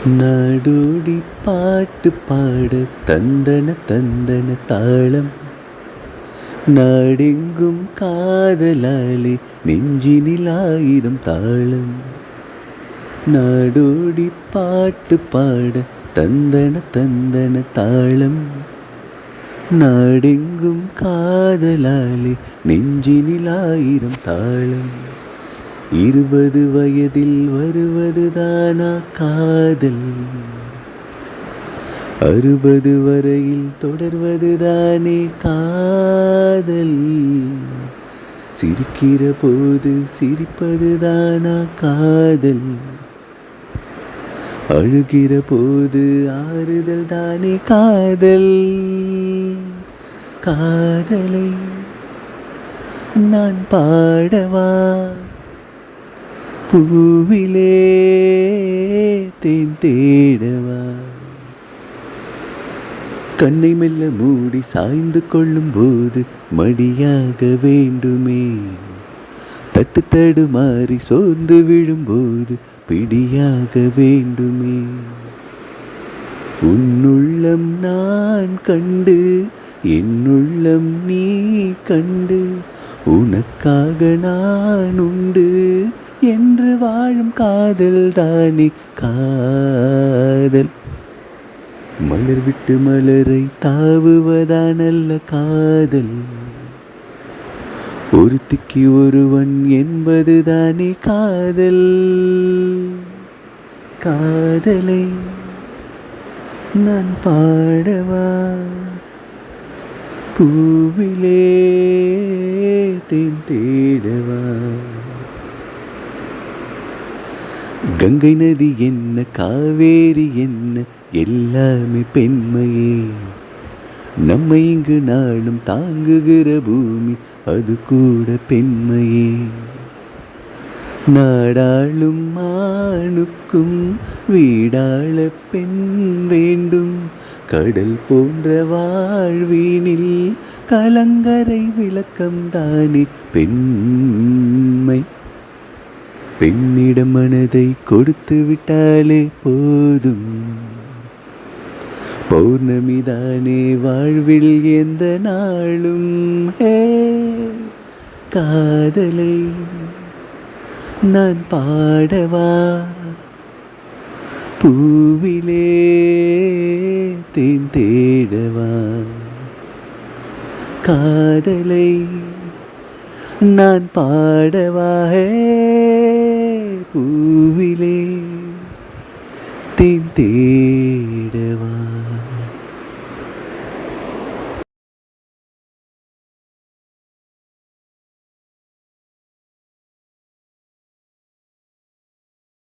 நாடோடி பாட்டு பாட தந்தன தந்தன தாளம், நாடெங்கும் காதலாலே நெஞ்சினில் ஆயிரம் தாளம். நாடோடி பாட்டு பாட தந்தன தந்தன தாளம், நாடெங்கும் காதலாலே நெஞ்சினில் ஆயிரம் தாளம். 20 வயதில் வருவதுதானா காதல், 60 வரையில் தொடர்வதுதானே காதல். சிரிக்கிற போது சிரிப்பதுதானா காதல், அழுகிற போது ஆறுதல் தானே காதல். காதலை நான் பாடவா, பூவிலே தேன் தேடவா. கண்ணை மெல்ல மூடி சாய்ந்து கொள்ளும் போது மடியாக வேண்டுமே, தட்டு தடுமாறி சோர்ந்து விழும்போது பிடியாக வேண்டுமே. உன்னுள்ளம் நான் கண்டு என்னுள்ளம் நீ கண்டு, உனக்காக நான் உண்டு என்று வாழும் காதல் தானே காதல். மலர் விட்டு மலரை தாவுவதானல்ல காதல், ஒருத்திக்கு ஒருவன் என்பதுதானே காதல். காதலை நான் பாடவா, பூவிலே தேன் தேடவா. கங்கை நதி என்ன காவேரி என்ன எல்லாமே பெண்மையே, நம்மை இங்கு நாளும் தாங்குகிற பூமி அது கூட பெண்மையே. நாடாளும் ஆணுக்கும் வீடாள பெண் வேண்டும், கடல் போன்ற வாழ்வினில் கலங்கரை விளக்கம் தானே பெண்மை. பெண்ணிடம் மனதை கொடுத்து விட்டாலே போதும், பௌர்ணமிதானே வாழ்வில் எந்த நாளும். காதலை நான் பாடவா, பூவிலே தேன் தேடவா. காதலை நான் பாடவா, பூவிலே தேன் தேடவா.